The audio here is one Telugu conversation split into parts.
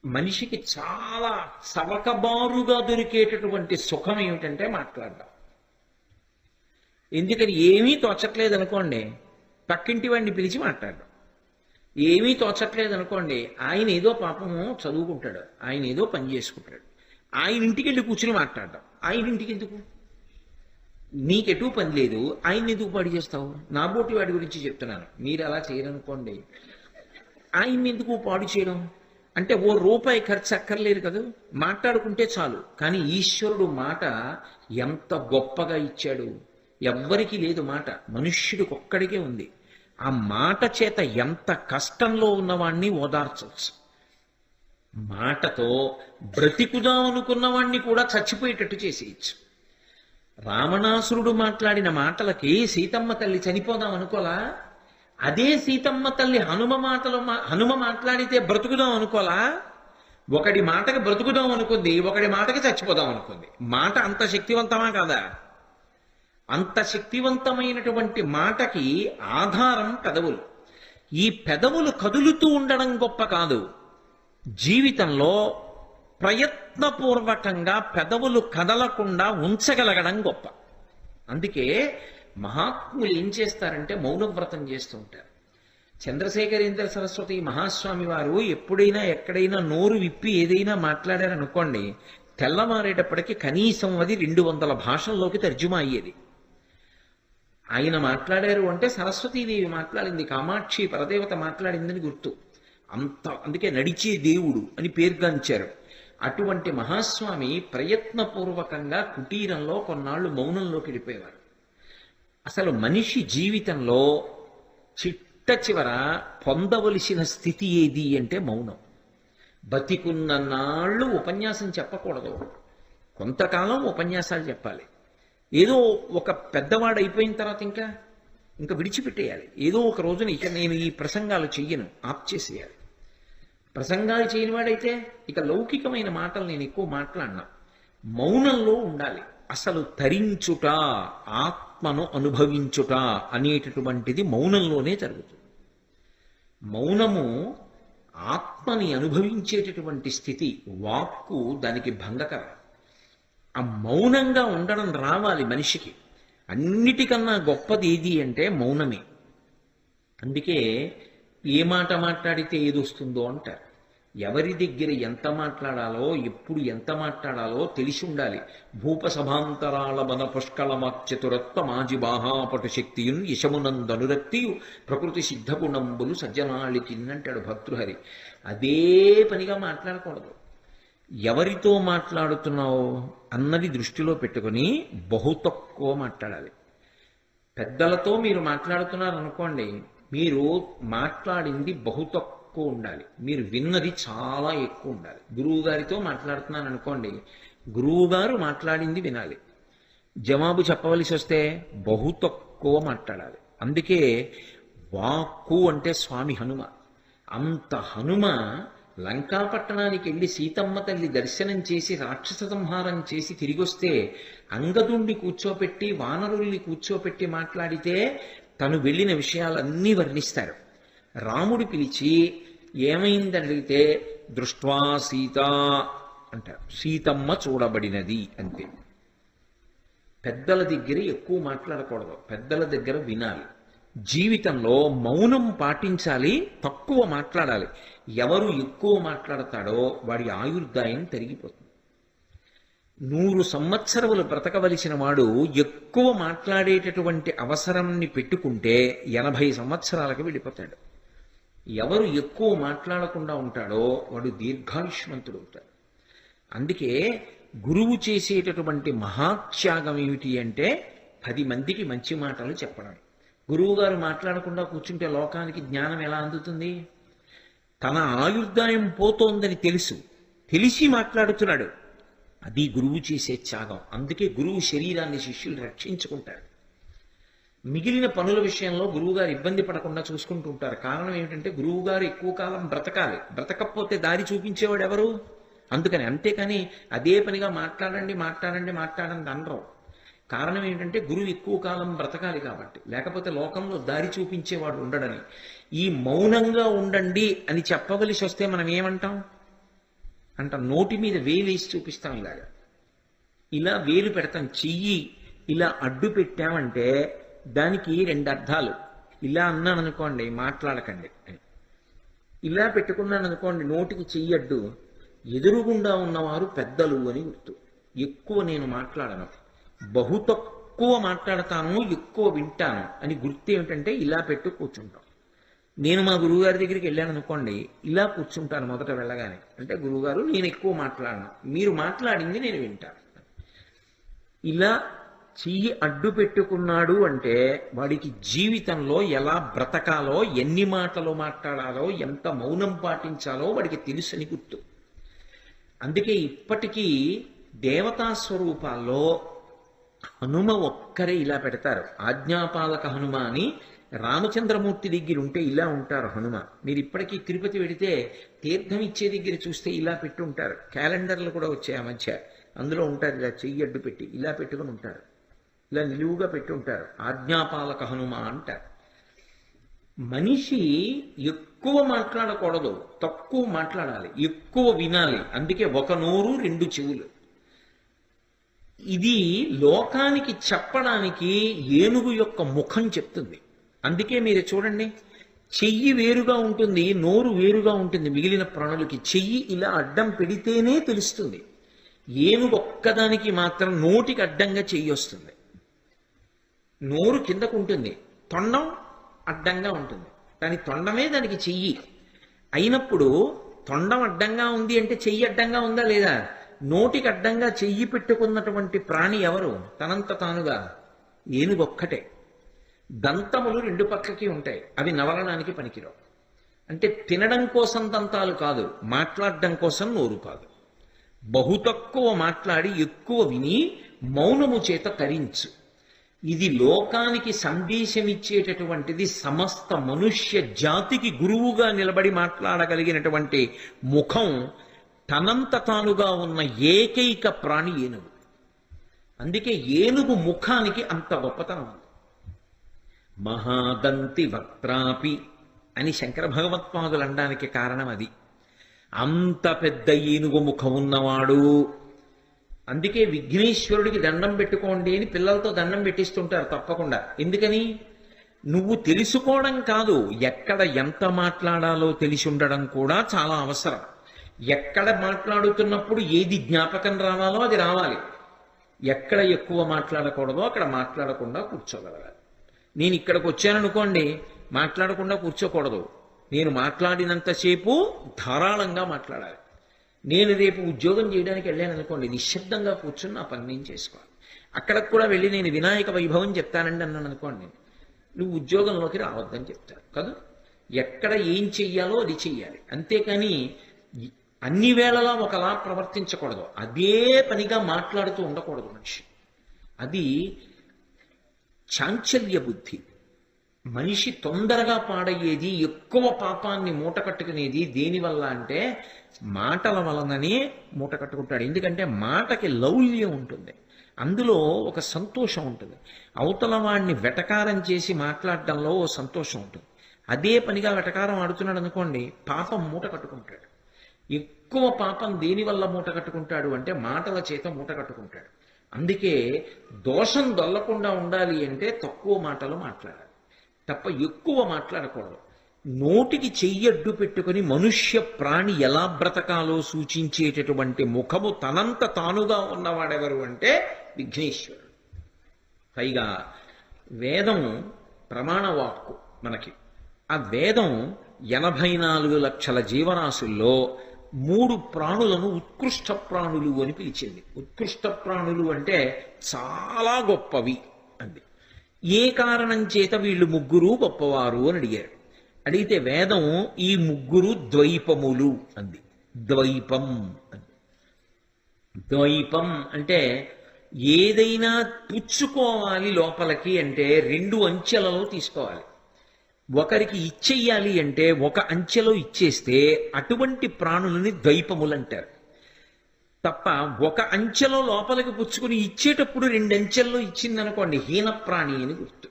మనిషికి చాలా చవకబారుగా దొరికేటటువంటి సుఖం ఏమిటంటే మాట్లాడడం. ఎందుకని ఏమీ తోచట్లేదు అనుకోండి, పక్కింటి వాడిని పిలిచి మాట్లాడడం. ఏమీ తోచట్లేదు అనుకోండి, ఆయన ఏదో పాపము చదువుకుంటాడు, ఆయన ఏదో పని చేసుకుంటాడు, ఆయన ఇంటికి వెళ్ళి కూర్చుని మాట్లాడడం. ఆయన ఇంటికి ఎందుకు? నీకెటూ పని లేదు, ఆయన ఎందుకు పాడు చేస్తావు? నా బోటి వాడి గురించి చెప్తున్నాను, మీరు అలా చేయరనుకోండి. ఆయన్ని ఎందుకు పాడు చేయడం? అంటే ఓ రూపాయి ఖర్చు అక్కర్లేదు కదా, మాట్లాడుకుంటే చాలు. కానీ ఈశ్వరుడు మాట ఎంత గొప్పగా ఇచ్చాడు. ఎవ్వరికీ లేదు మాట, మనుష్యుడికి ఒక్కడికే ఉంది. ఆ మాట చేత ఎంత కష్టంలో ఉన్నవాణ్ణి ఓదార్చవచ్చు. మాటతో బ్రతికుదాం అనుకున్నవాణ్ణి కూడా చచ్చిపోయేటట్టు చేసేయచ్చు. రావణాసురుడు మాట్లాడిన మాటలకి సీతమ్మ తల్లి చనిపోదాం అనుకోలా? అదే సీతమ్మ తల్లి హనుమ మాట్లాడితే బ్రతుకుదాం అనుకోలా? ఒకడి మాటకి బ్రతుకుదాం అనుకుంది, ఒకడి మాటకి చచ్చిపోదాం అనుకుంది. మాట అంత శక్తివంతమా కాదా? అంత శక్తివంతమైనటువంటి మాటకి ఆధారం పెదవులు. ఈ పెదవులు కదులుతూ ఉండడం గొప్ప కాదు, జీవితంలో ప్రయత్నపూర్వకంగా పెదవులు కదలకుండా ఉంచగలగడం గొప్ప. అందుకే మహాత్ములు ఏం చేస్తారంటే మౌనవ్రతం చేస్తూ ఉంటారు. చంద్రశేఖరేంద్ర సరస్వతి మహాస్వామి వారు ఎప్పుడైనా ఎక్కడైనా నోరు విప్పి ఏదైనా మాట్లాడారనుకోండి, తెల్లమారేటప్పటికి కనీసం అది 200 భాషల్లోకి తర్జుమా అయ్యేది. ఆయన మాట్లాడారు అంటే సరస్వతీదేవి మాట్లాడింది, కామాక్షి పరదేవత మాట్లాడిందని గుర్తు. అందుకే నడిచే దేవుడు అని పేరుగాంచారు. అటువంటి మహాస్వామి ప్రయత్నపూర్వకంగా కుటీరంలో కొన్నాళ్ళు మౌనంలోకి వెళ్ళిపోయేవారు. అసలు మనిషి జీవితంలో చిట్ట చివర పొందవలసిన స్థితి ఏది అంటే మౌనం. బతికున్న నాళ్ళు ఉపన్యాసం చెప్పకూడదు, కొంతకాలం ఉపన్యాసాలు చెప్పాలి. ఏదో ఒక పెద్దవాడు అయిపోయిన తర్వాత ఇంకా విడిచిపెట్టేయాలి. ఏదో ఒక రోజున ఇక నేను ఈ ప్రసంగాలు చెయ్యను, ఆప్ చేసేయాలి. ప్రసంగాలు చేయని వాడైతే ఇక లౌకికమైన మాటలు నేను ఎక్కువ మాట్లాడినా. మౌనంలో ఉండాలి. అసలు తరించుట, ఆత్మను అనుభవించుట అనేటటువంటిది మౌనంలోనే జరుగుతుంది. మౌనము ఆత్మని అనుభవించేటటువంటి స్థితి. వాక్కు దానికి భంగకరం. ఆ మౌనంగా ఉండడం రావాలి మనిషికి. అన్నిటికన్నా గొప్పది ఏది అంటే మౌనమే. అందుకే ఏ మాట మాట్లాడితే ఏది వస్తుందో అంటారు. ఎవరి దగ్గర ఎంత మాట్లాడాలో, ఎప్పుడు ఎంత మాట్లాడాలో తెలిసి ఉండాలి. భూపసభాంతరాల మన పుష్కళమాచతురత్వ మాజి బాహాపటు శక్తియున్ యశమునందనురక్తియు ప్రకృతి సిద్ధగుణంబులు సజ్జనాళికిన్నంటాడు భర్తృహరి. అదే పనిగా మాట్లాడకూడదు. ఎవరితో మాట్లాడుతున్నావు అన్నది దృష్టిలో పెట్టుకుని బహు తక్కువ మాట్లాడాలి. పెద్దలతో మీరు మాట్లాడుతున్నారు అనుకోండి, మీరు మాట్లాడింది బహు తక్కువ ఉండాలి, మీరు విన్నది చాలా ఎక్కువ ఉండాలి. గురువు గారితో మాట్లాడుతున్నాను అనుకోండి, గురువు గారు మాట్లాడింది వినాలి. జవాబు చెప్పవలసి వస్తే బహు తక్కువ మాట్లాడాలి. అందుకే వాక్కు అంటే స్వామి హనుమ. అంత హనుమ లంకాపట్టణానికి వెళ్ళి సీతమ్మ తల్లి దర్శనం చేసి రాక్షస సంహారం చేసి తిరిగొస్తే అంగదుణ్ణి కూర్చోపెట్టి వానరుల్ని కూర్చోపెట్టి మాట్లాడితే తను వెళ్ళిన విషయాలన్నీ వర్ణిస్తారు. రాముడు పిలిచి ఏమైందని అడిగితే దృష్ట్వా సీత అంటారు. సీతమ్మ చూడబడినది అంతే. పెద్దల దగ్గర ఎక్కువ మాట్లాడకూడదు, పెద్దల దగ్గర వినాలి. జీవితంలో మౌనం పాటించాలి, తక్కువ మాట్లాడాలి. ఎవరు ఎక్కువ మాట్లాడతాడో వాడి ఆయుర్దాయం తరిగిపోతుంది. 100 సంవత్సరములు బ్రతకవలసిన వాడు ఎక్కువ మాట్లాడేటటువంటి అవసరాన్ని పెట్టుకుంటే 80 సంవత్సరాలకు వెళ్ళిపోతాడు. ఎవరు ఎక్కువ మాట్లాడకుండా ఉంటాడో వాడు దీర్ఘాయుష్మంతుడు అవుతాడు. అందుకే గురువు చేసేటటువంటి మహాత్యాగం ఏమిటి అంటే 10 మందికి మంచి మాటలు చెప్పడం. గురువు గారు మాట్లాడకుండా కూర్చుంటే లోకానికి జ్ఞానం ఎలా అందుతుంది? తన ఆయుర్దాయం పోతోందని తెలిసి మాట్లాడుతున్నాడు. అది గురువు చేసే త్యాగం. అందుకే గురువు శరీరాన్ని శిష్యులు రక్షించుకుంటారు. మిగిలిన పనుల విషయంలో గురువుగారు ఇబ్బంది పడకుండా చూసుకుంటూ ఉంటారు. కారణం ఏమిటంటే గురువుగారు ఎక్కువ కాలం బ్రతకాలి, బ్రతకపోతే దారి చూపించేవాడు ఎవరు? అందుకని. అంతేకాని అదే పనిగా మాట్లాడండి అనరు. కారణం ఏంటంటే గురువు ఎక్కువ కాలం బ్రతకాలి కాబట్టి, లేకపోతే లోకంలో దారి చూపించేవాడు ఉండడని. ఈ మౌనంగా ఉండండి అని చెప్పవలసి వస్తే మనం ఏమంటాం? అంట నోటి మీద వేలేసి చూపిస్తాం ఇలాగా. ఇలా వేలు పెడతాం. చెయ్యి ఇలా అడ్డు పెట్టామంటే దానికి రెండు అర్థాలు. ఇలా అన్నాను అనుకోండి మాట్లాడకండి అని. ఇలా పెట్టుకున్నాను అనుకోండి నోటికి చెయ్యి అడ్డు, ఎదురుగుండా ఉన్నవారు పెద్దలు అని గుర్తు. ఎక్కువ నేను మాట్లాడను, బహు తక్కువ మాట్లాడతాను, ఎక్కువ వింటాను అని గుర్తు. ఏమిటంటే ఇలా పెట్టు కూర్చుంటాం. నేను మా గురువుగారి దగ్గరికి వెళ్ళాను అనుకోండి, ఇలా కూర్చుంటాను మొదట వెళ్ళగానే. అంటే గురువుగారు నేను ఎక్కువ మాట్లాడను, మీరు మాట్లాడింది నేను వింటాను. ఇలా చెయ్యి అడ్డు పెట్టుకున్నాడు అంటే వాడికి జీవితంలో ఎలా బ్రతకాలో, ఎన్ని మాటలు మాట్లాడాలో, ఎంత మౌనం పాటించాలో వాడికి తెలుసని గుర్తు. అందుకే ఇప్పటికీ దేవతా స్వరూపాల్లో హనుమ ఒక్కరే ఇలా పెడతారు. ఆజ్ఞాపాలక హనుమ అని రామచంద్రమూర్తి దగ్గర ఉంటే ఇలా ఉంటారు హనుమ. మీరు ఇప్పటికీ తిరుపతి వెడితే తీర్థం ఇచ్చే దగ్గర చూస్తే ఇలా పెట్టి ఉంటారు. క్యాలెండర్లు కూడా వచ్చాయి ఆ మధ్య, అందులో ఉంటారు ఇలా చెయ్యి అడ్డు పెట్టి ఇలా పెట్టుకుని ఉంటారు, ఇలా నిలువుగా పెట్టి ఉంటారు. ఆజ్ఞాపాలక హనుమ అంటారు. మనిషి ఎక్కువ మాట్లాడకూడదు, తక్కువ మాట్లాడాలి, ఎక్కువ వినాలి. అందుకే ఒక నోరు రెండు చెవులు. ఇది లోకానికి చెప్పడానికి ఏనుగు యొక్క ముఖం చెప్తుంది. అందుకే మీరు చూడండి, చెయ్యి వేరుగా ఉంటుంది, నోరు వేరుగా ఉంటుంది. మిగిలిన ప్రాణులకి చెయ్యి ఇలా అడ్డం పెడితేనే తెలుస్తుంది. ఏనుగు ఒక్కదానికి మాత్రం నోటికి అడ్డంగా చెయ్యి వస్తుంది. నోరు కిందకు ఉంటుంది, తొండం అడ్డంగా ఉంటుంది. దాని తొండమే దానికి చెయ్యి అయినప్పుడు, తొండం అడ్డంగా ఉంది అంటే చెయ్యి అడ్డంగా ఉందా లేదా? నోటికి అడ్డంగా చెయ్యి పెట్టుకున్నటువంటి ప్రాణి ఎవరు? తనంత తానుగా ఏనుగొక్కటే. దంతములు రెండు పక్కకి ఉంటాయి, అవి నవలడానికి పనికిరావు. అంటే తినడం కోసం దంతాలు కాదు, మాట్లాడడం కోసం నోరు కాదు. బహు తక్కువ మాట్లాడి ఎక్కువ విని మౌనము చేత తరించు. ఇది లోకానికి సందేశమిచ్చేటటువంటిది. సమస్త మనుష్య జాతికి గురువుగా నిలబడి మాట్లాడగలిగినటువంటి ముఖం తనంత తానుగా ఉన్న ఏకైక ప్రాణి ఏనుగు. అందుకే ఏనుగు ముఖానికి అంత గొప్పతనం ఉంది. మహాదంతి వక్త్రాపి అని శంకర భగవత్పాదులు అనడానికి కారణం అది. అంత పెద్ద ఏనుగు ముఖం ఉన్నవాడు. అందుకే విఘ్నేశ్వరుడికి దండం పెట్టుకోండి అని పిల్లలతో దండం పెట్టిస్తుంటారు తప్పకుండా. ఎందుకని? నువ్వు తెలుసుకోవడం కాదు, ఎక్కడ ఎంత మాట్లాడాలో తెలిసి ఉండడం కూడా చాలా అవసరం. ఎక్కడ మాట్లాడుతున్నప్పుడు ఏది జ్ఞాపకం రావాలో అది రావాలి. ఎక్కడ ఎక్కువ మాట్లాడకూడదో అక్కడ మాట్లాడకుండా కూర్చోగలగాలి. నేను ఇక్కడికి వచ్చాననుకోండి, మాట్లాడకుండా కూర్చోకూడదు. నేను మాట్లాడినంతసేపు ధారాళంగా మాట్లాడాలి. నేను రేపు ఉద్యోగం చేయడానికి వెళ్ళాను అనుకోండి, నిశ్శబ్దంగా కూర్చుని నా పని నేను చేసుకోవాలి. అక్కడికి కూడా వెళ్ళి నేను వినాయక వైభవం చెప్తానండి అన్నాను అనుకోండి, నువ్వు ఉద్యోగంలోకి రావద్దని చెప్తారు కదా. ఎక్కడ ఏం చెయ్యాలో అది చెయ్యాలి. అంతేకాని అన్ని వేళలా ఒకలా ప్రవర్తించకూడదు. అదే పనిగా మాట్లాడుతూ ఉండకూడదు మనిషి. అది చాంచల్య బుద్ధి. మనిషి తొందరగా పాడయ్యేది, ఎక్కువ పాపాన్ని మూట కట్టుకునేది దేనివల్ల అంటే మాటల వలననే మూట కట్టుకుంటాడు. ఎందుకంటే మాటకి లౌల్యం ఉంటుంది, అందులో ఒక సంతోషం ఉంటుంది. అవతల వాడిని వెటకారం చేసి మాట్లాడడంలో ఓ సంతోషం ఉంటుంది. అదే పనిగా వెటకారం ఆడుతున్నాడు అనుకోండి, పాపం మూట కట్టుకుంటాడు. ఎక్కువ పాపం దేనివల్ల మూట కట్టుకుంటాడు అంటే మాటల చేత మూట కట్టుకుంటాడు. అందుకే దోషం దొల్లకుండా ఉండాలి అంటే తక్కువ మాటలు మాట్లాడాలి తప్ప ఎక్కువ మాట్లాడకూడదు. నోటికి చెయ్యడ్డు పెట్టుకుని మనుష్య ప్రాణి ఎలా బ్రతకాలో సూచించేటటువంటి ముఖము తనంత తానుగా ఉన్నవాడెవరు అంటే విఘ్నేశ్వరుడు. పైగా వేదం ప్రమాణవాక్కు మనకి. ఆ వేదం 84 లక్షల జీవరాశుల్లో 3 ప్రాణులను ఉత్కృష్ట ప్రాణులు అని పిలిచింది. ఉత్కృష్ట ప్రాణులు అంటే చాలా గొప్పవి అంది. ఏ కారణం చేత వీళ్ళు ముగ్గురు గొప్పవారు అని అడిగారు. అడిగితే వేదం ఈ ముగ్గురు ద్వైపములు అంది. ద్వైపం అంది. ద్వైపం అంటే ఏదైనా పుచ్చుకోవాలి లోపలికి అంటే 2 అంచెలలో తీసుకోవాలి. ఒకరికి ఇచ్చేయాలి అంటే ఒక అంచెలో ఇచ్చేస్తే అటువంటి ప్రాణులని ద్వైపములు అంటారు. తప్ప ఒక అంచెలో లోపలికి పుచ్చుకుని ఇచ్చేటప్పుడు 2 అంచెల్లో ఇచ్చిందనుకోండి హీన ప్రాణి అని గుర్తు.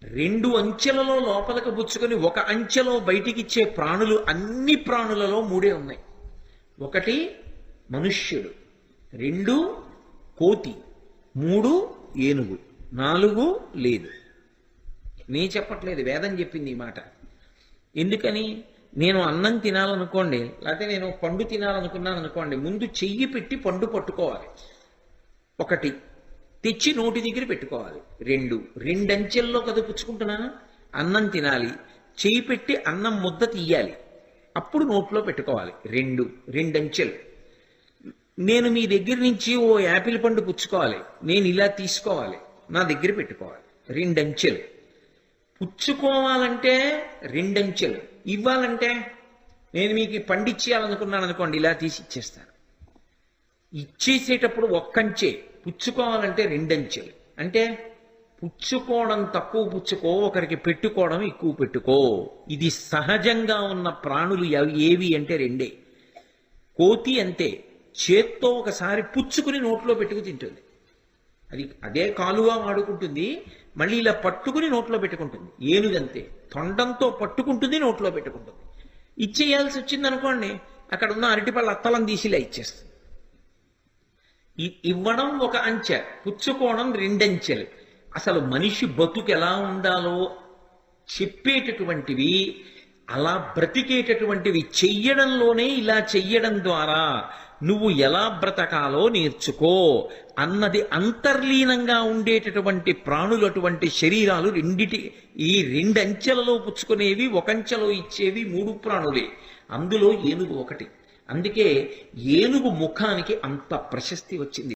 2 అంచెలలో లోపలికి పుచ్చుకొని ఒక అంచెలో బయటికి ఇచ్చే ప్రాణులు అన్ని ప్రాణులలో 3 ఉన్నాయి. ఒకటి మనుష్యుడు, 2 కోతి, 3 ఏనుగు, 4 లేదు. నే చెప్పట్లేదు, వేదం చెప్పింది ఈ మాట. ఎందుకని? నేను అన్నం తినాలనుకోండి, లేకపోతే నేను పండు తినాలనుకున్నాను అనుకోండి, ముందు చెయ్యి పెట్టి పండు పట్టుకోవాలి. 1 తెచ్చి నోటి దగ్గర పెట్టుకోవాలి. 2 అంచెల్లో కదా పుచ్చుకుంటున్నాను. అన్నం తినాలి, చెయ్యి పెట్టి అన్నం ముద్ద తీయాలి, అప్పుడు నోట్లో పెట్టుకోవాలి. 2 అంచెలు. నేను మీ దగ్గర నుంచి ఓ యాపిల్ పండు పుచ్చుకోవాలి, నేను ఇలా తీసుకోవాలి, నా దగ్గర పెట్టుకోవాలి. 2 అంచెలు. పుచ్చుకోవాలంటే 2 అంచెలు, ఇవ్వాలంటే నేను మీకు పండిచ్చేయాలనుకున్నాను అనుకోండి, ఇలా తీసి ఇచ్చేస్తాను. ఇచ్చేసేటప్పుడు 1 అంచె, పుచ్చుకోవాలంటే 2 అంచెలు. అంటే పుచ్చుకోవడం తక్కువ పుచ్చుకో, ఒకరికి పెట్టుకోవడం ఎక్కువ పెట్టుకో. ఇది సహజంగా ఉన్న ప్రాణులు ఏవి అంటే 2. కోతి అంతే, చేత్తో ఒకసారి పుచ్చుకుని నోట్లో పెట్టుకు తింటుంది. అదే కాలుగా వాడుకుంటుంది, మళ్ళీ ఇలా పట్టుకుని నోట్లో పెట్టుకుంటుంది. ఏనుగంతే, తొండంతో పట్టుకుంటుంది, నోట్లో పెట్టుకుంటుంది. ఇచ్చేయాల్సి వచ్చింది అనుకోండి, అక్కడ ఉన్న అరటిపళ్ళ అత్తలం తీసి ఇలా ఇచ్చేస్తుంది. ఇవ్వడం 1 అంచె, పుచ్చుకోవడం 2 అంచెలు. అసలు మనిషి బతుకు ఎలా ఉండాలో చెప్పేటటువంటివి, అలా బ్రతికేటటువంటివి చెయ్యడంలోనే, ఇలా చెయ్యడం ద్వారా నువ్వు ఎలా బ్రతకాలో నేర్చుకో అన్నది అంతర్లీనంగా ఉండేటటువంటి ప్రాణులు, అటువంటి శరీరాలు ఈ 2 అంచెలలో పుచ్చుకునేవి, 1 అంచెలో ఇచ్చేవి 3 ప్రాణులే. అందులో ఏనుగు ఒకటి. అందుకే ఏనుగు ముఖానికి అంత ప్రశస్తి వచ్చింది.